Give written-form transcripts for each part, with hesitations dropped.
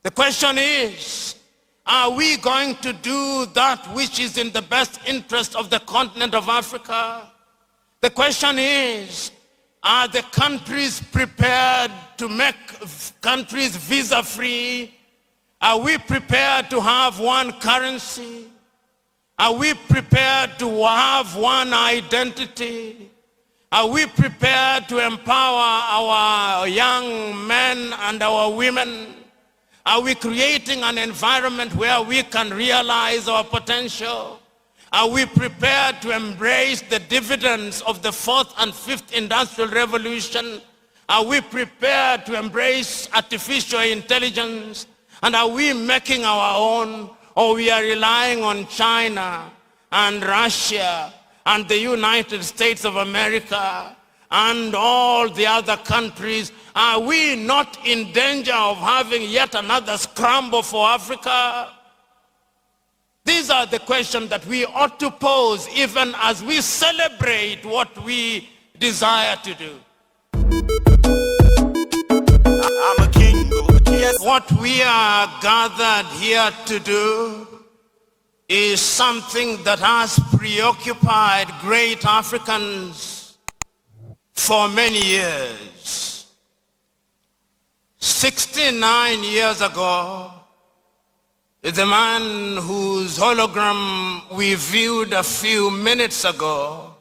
The question is, are we going to do that which is in the best interest of the continent of Africa? The question is, are the countries prepared to make countries visa-free? Are we prepared to have one currency? Are we prepared to have one identity? Are we prepared to empower our young men and our women? Are we creating an environment where we can realize our potential? Are we prepared to embrace the dividends of the fourth and fifth industrial revolution? Are we prepared to embrace artificial intelligence? And are we making our own, or we are relying on China and Russia and the United States of America and all the other countries? Are we not in danger of having yet another scramble for Africa? These are the questions that we ought to pose even as we celebrate what we desire to do. I'm a king. Yes. What we are gathered here to do is something that has preoccupied great Africans for many years. 69 years ago, the man whose hologram we viewed a few minutes ago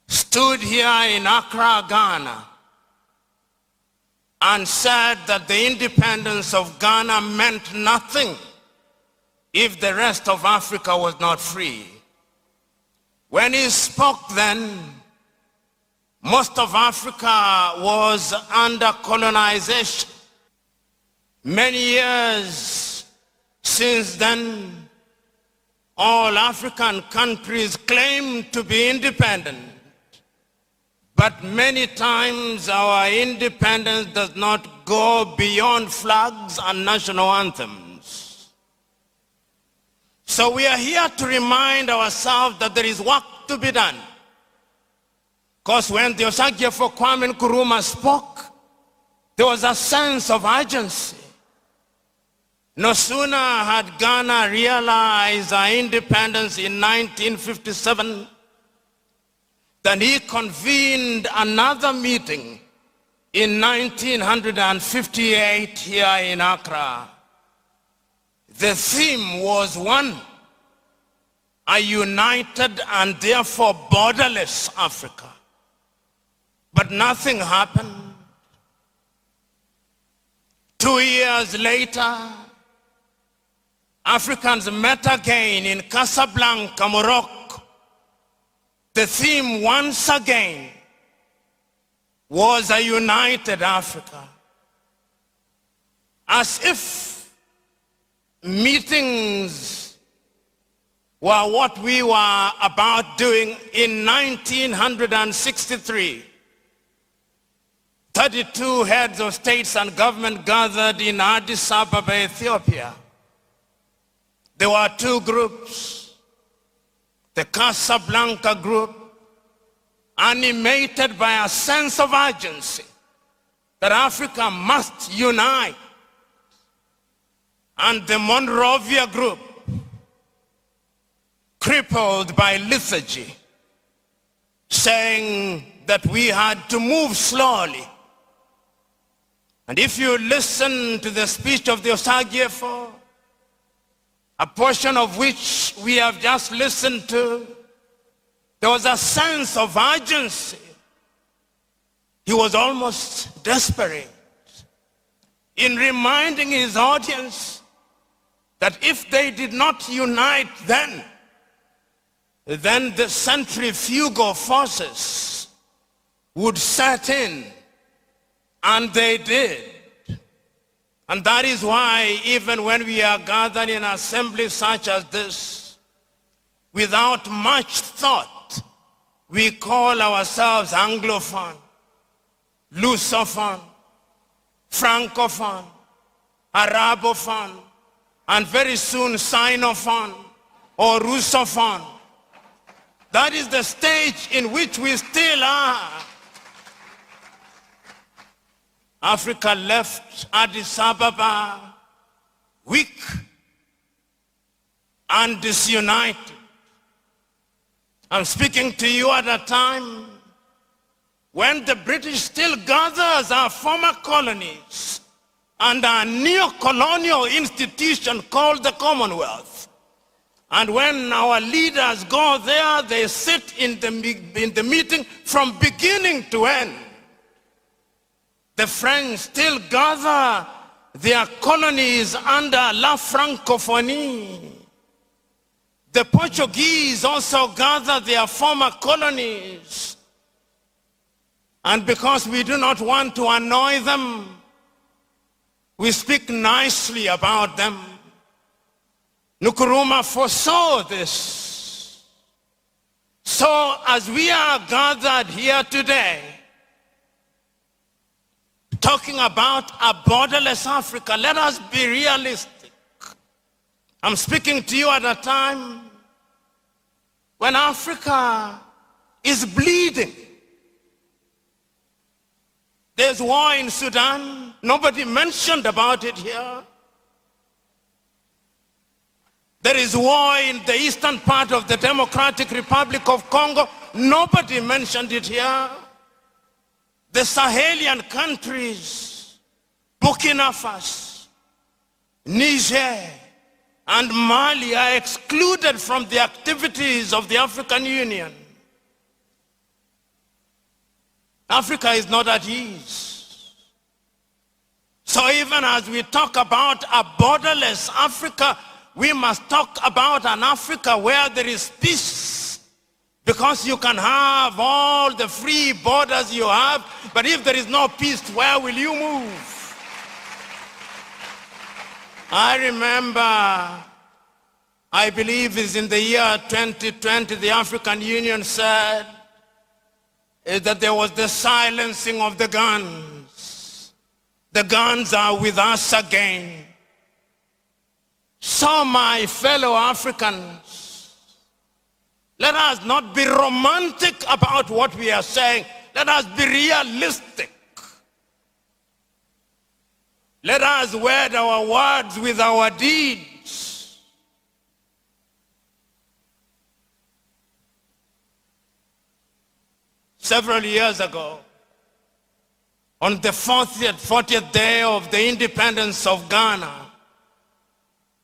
stood here in Accra, Ghana, and said that the independence of Ghana meant nothing if the rest of Africa was not free. When he spoke then, most of Africa was under colonization. Many years since then, all African countries claim to be independent. But many times our independence does not go beyond flags and national anthems. So we are here to remind ourselves that there is work to be done. Because when the Osagyefo Kwame Nkrumah spoke, there was a sense of urgency. No sooner had Ghana realized our independence in 1957 than he convened another meeting in 1958 here in Accra. The theme was one, a united and therefore borderless Africa. But nothing happened. 2 years later, Africans met again in Casablanca, Morocco. The theme once again was a united Africa. As if meetings were what we were about doing in 1963. 32 heads of states and government gathered in Addis Ababa, Ethiopia. There were two groups. The Casablanca group, animated by a sense of urgency that Africa must unite, and the Monrovia group, crippled by lethargy, saying that we had to move slowly. And if you listen to the speech of the Osagyefo, a portion of which we have just listened to, there was a sense of urgency. He was almost desperate in reminding his audience that if they did not unite then the centrifugal forces would set in, and they did. And that is why even when we are gathered in assemblies such as this, without much thought, we call ourselves Anglophone, Lusophone, Francophone, Arabophone, and very soon Sinophone or Russophone. That is the stage in which we still are. Africa left Addis Ababa weak and disunited. I'm speaking to you at a time when the British still gathers our former colonies and our neo-colonial institution called the Commonwealth. And when our leaders go there, they sit in the meeting from beginning to end. The French still gather their colonies under La Francophonie. The Portuguese also gather their former colonies. And because we do not want to annoy them, we speak nicely about them. Nkrumah foresaw this. So as we are gathered here today, talking about a borderless Africa, let us be realistic. I'm speaking to you at a time when Africa is bleeding. There's war in Sudan. Nobody mentioned about it here. There is war in the eastern part of the Democratic Republic of Congo. Nobody mentioned it here. The Sahelian countries, Burkina Faso, Niger, and Mali are excluded from the activities of the African Union. Africa is not at ease. So even as we talk about a borderless Africa, we must talk about an Africa where there is peace. Because you can have all the free borders you have, but if there is no peace, where will you move? I remember, I believe it's in the year 2020, the African Union said that there was the silencing of the guns. The guns are with us again. So my fellow Africans, let us not be romantic about what we are saying. Let us be realistic. Let us wed our words with our deeds. Several years ago, on the 40th day of the independence of Ghana,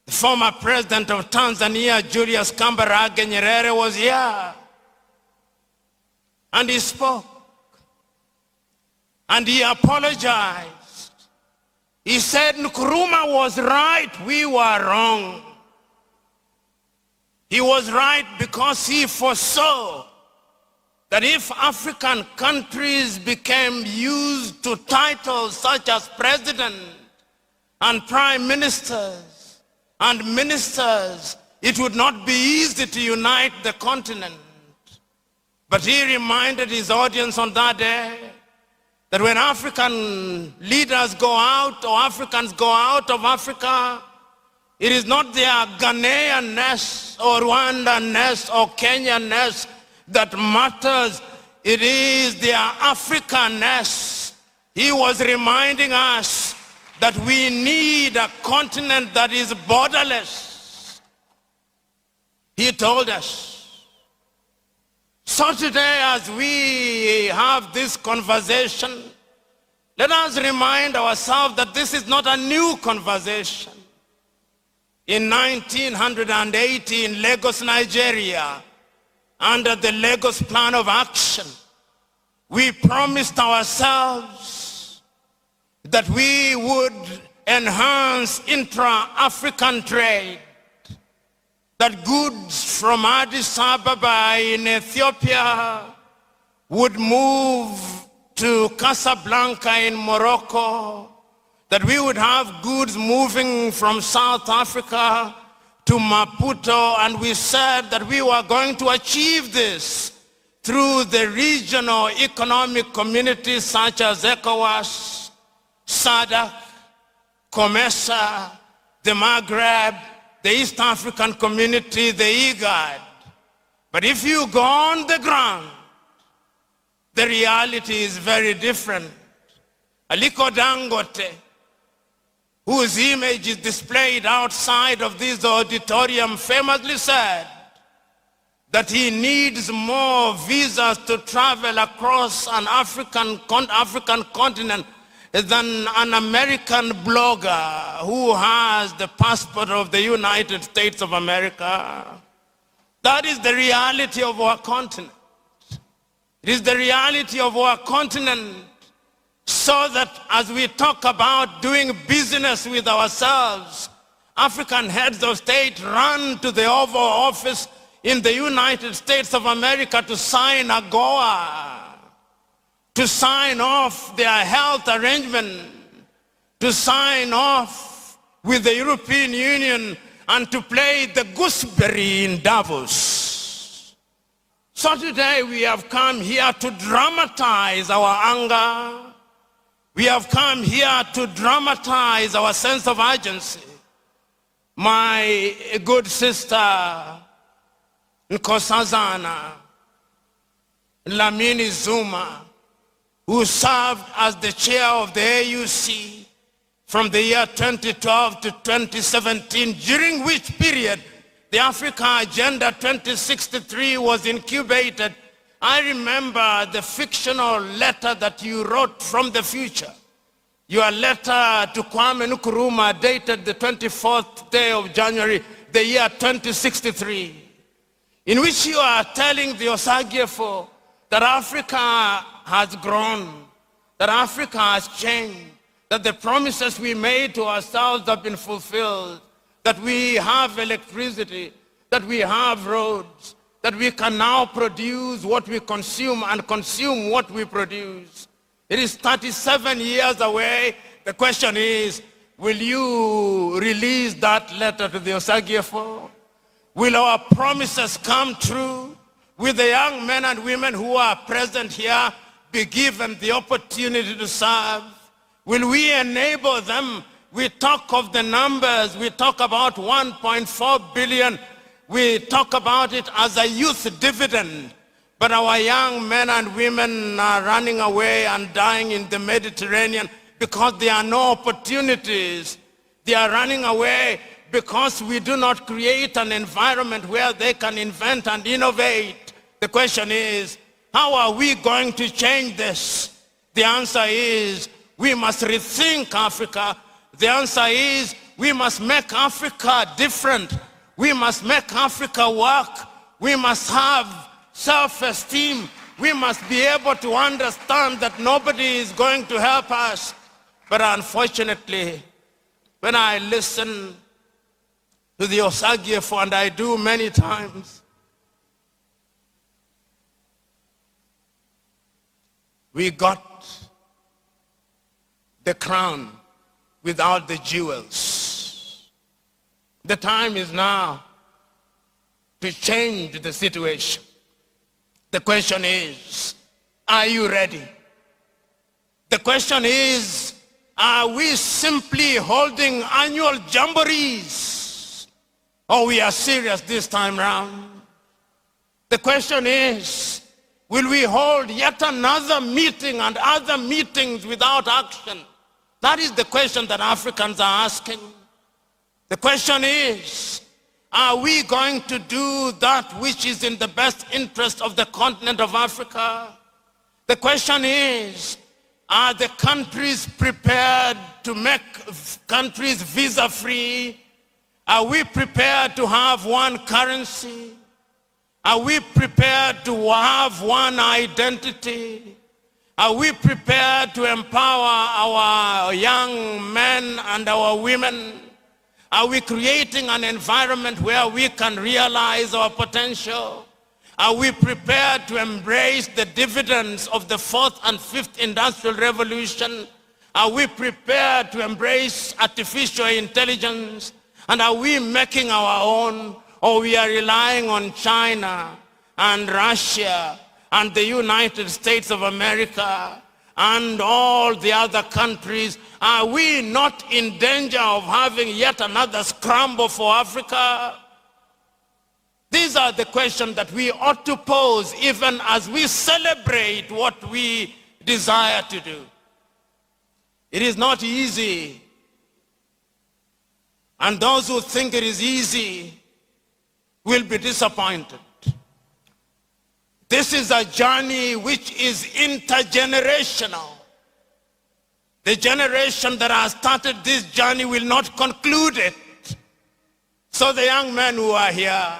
the former president of Tanzania, Julius Kambarage Nyerere, was here. And he spoke. And he apologized. He said Nkrumah was right, we were wrong. He was right because he foresaw that if African countries became used to titles such as president and prime ministers and ministers, it would not be easy to unite the continent. But he reminded his audience on that day that when African leaders go out or Africans go out of Africa, it is not their Ghanaian-ness or Rwandan-ness or Kenyan-ness that matters. It is their African-ness. He was reminding us that we need a continent that is borderless. He told us. So today, as we have this conversation, let us remind ourselves that this is not a new conversation. In 1980 in Lagos, Nigeria, under the Lagos Plan of Action, we promised ourselves that we would enhance intra-African trade, that goods from Addis Ababa in Ethiopia would move to Casablanca in Morocco, that we would have goods moving from South Africa to Maputo, and we said that we were going to achieve this through the regional economic communities such as ECOWAS, SADC, COMESA, the Maghreb, the East African Community, the IGAD. But if you go on the ground, the reality is very different. Aliko Dangote, whose image is displayed outside of this auditorium, famously said that he needs more visas to travel across an African continent than an American blogger who has the passport of the United States of America. That is the reality of our continent. It is the reality of our continent, so that as we talk about doing business with ourselves, African heads of state run to the Oval Office in the United States of America to sign AGOA, to sign off their health arrangement, to sign off with the European Union, and to play the gooseberry in Davos. So today we have come here to dramatize our anger. We have come here to dramatize our sense of urgency. My good sister Nkosazana Lamini Zuma, who served as the chair of the AUC from the year 2012 to 2017, during which period the Africa Agenda 2063 was incubated. I remember the fictional letter that you wrote from the future. Your letter to Kwame Nkrumah, dated the 24th day of January, the year 2063, in which you are telling the Osagyefo that Africa has grown, that Africa has changed, that the promises we made to ourselves have been fulfilled, that we have electricity, that we have roads, that we can now produce what we consume and consume what we produce. It is 37 years away. The question is, will you release that letter to the Osagyefo? Will our promises come true? Will the young men and women who are present here be given the opportunity to serve? Will we enable them? We talk of the numbers. We talk about 1.4 billion. We talk about it as a youth dividend. But our young men and women are running away and dying in the Mediterranean because there are no opportunities. They are running away because we do not create an environment where they can invent and innovate. The question is, how are we going to change this? The answer is, we must rethink Africa. The answer is, we must make Africa different. We must make Africa work. We must have self-esteem. We must be able to understand that nobody is going to help us. But unfortunately, when I listen to the Osagyefo, and I do many times, we got the crown without the jewels. The time is now to change the situation. The question is, are you ready? The question is, are we simply holding annual jamborees? Or we are serious this time round? The question is, will we hold yet another meeting and other meetings without action? That is the question that Africans are asking. The question is, are we going to do that which is in the best interest of the continent of Africa? The question is, are the countries prepared to make countries visa-free? Are we prepared to have one currency? Are we prepared to have one identity? Are we prepared to empower our young men and our women? Are we creating an environment where we can realize our potential? Are we prepared to embrace the dividends of the 4th and 5th industrial revolution? Are we prepared to embrace artificial intelligence? And are we making our own, or we are relying on China and Russia and the United States of America and all the other countries? Are we not in danger of having yet another scramble for Africa? These are the questions that we ought to pose even as we celebrate what we desire to do. It is not easy. And those who think it is easy will be disappointed. This is a journey which is intergenerational. The generation that has started this journey will not conclude it. So the young men who are here,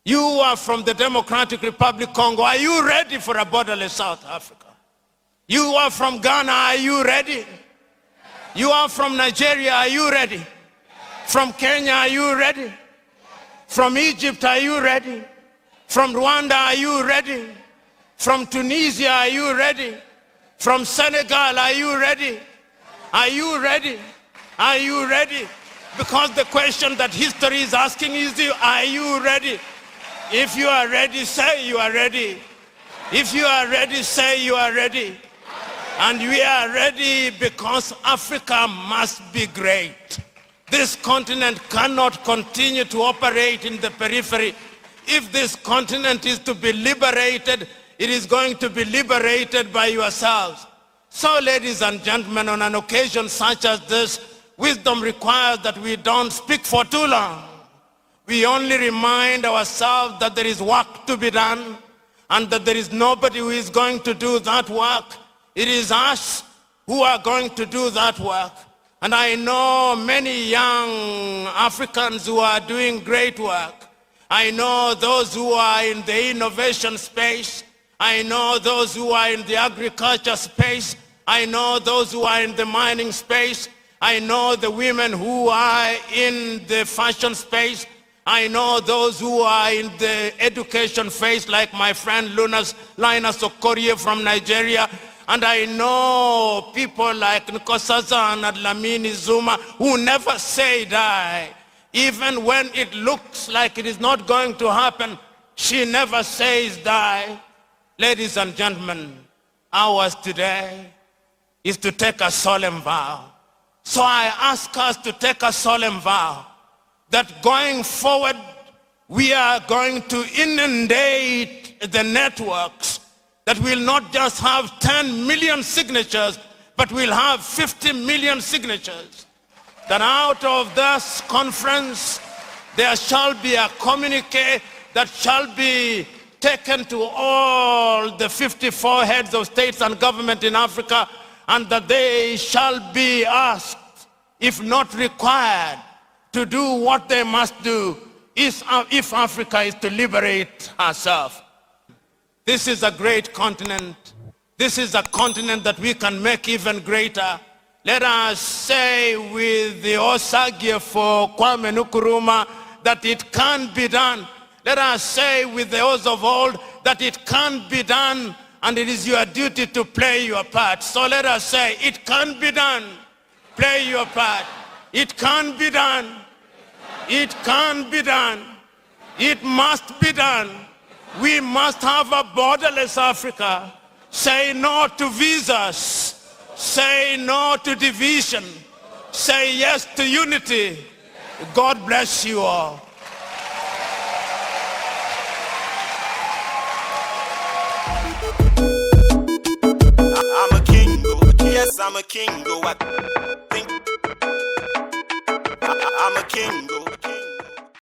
you are from the Democratic Republic of Congo, are you ready for a borderless South Africa? You are from Ghana, are you ready? You are from Nigeria, are you ready? From Kenya, are you ready? From Egypt, are you ready? From Rwanda, are you ready? From Tunisia, are you ready? From Senegal, are you ready? Are you ready? Are you ready? Because the question that history is asking is, are you ready? If you are ready, say you are ready. If you are ready, say you are ready. And we are ready because Africa must be great. This continent cannot continue to operate in the periphery. If this continent is to be liberated, it is going to be liberated by yourselves. So, ladies and gentlemen, on an occasion such as this, wisdom requires that we don't speak for too long. We only remind ourselves that there is work to be done and that there is nobody who is going to do that work. It is us who are going to do that work. And I know many young Africans who are doing great work. I know those who are in the innovation space. I know those who are in the agriculture space. I know those who are in the mining space. I know the women who are in the fashion space. I know those who are in the education phase, like my friend Linus Okorie from Nigeria. And I know people like Nkosazana and Lamini Zuma who never say die. Even when it looks like it is not going to happen, she never says die. Ladies and gentlemen, ours today is to take a solemn vow. So I ask us to take a solemn vow that going forward, we are going to inundate the networks that will not just have 10 million signatures, but will have 50 million signatures. That out of this conference, there shall be a communique that shall be taken to all the 54 heads of states and government in Africa, and that they shall be asked, if not required, to do what they must do if Africa is to liberate herself. This is a great continent. This is a continent that we can make even greater. Let us say with the Osagie for Kwame Nkrumah that it can be done. Let us say with those of old that it can be done, and it is your duty to play your part. So let us say, it can be done. Play your part. It can be done. It can be done. It must be done. We must have a borderless Africa. Say no to visas. Say no to division. Say yes to unity. God bless you all. I'm a king, yes, I'm a king. I'm a king.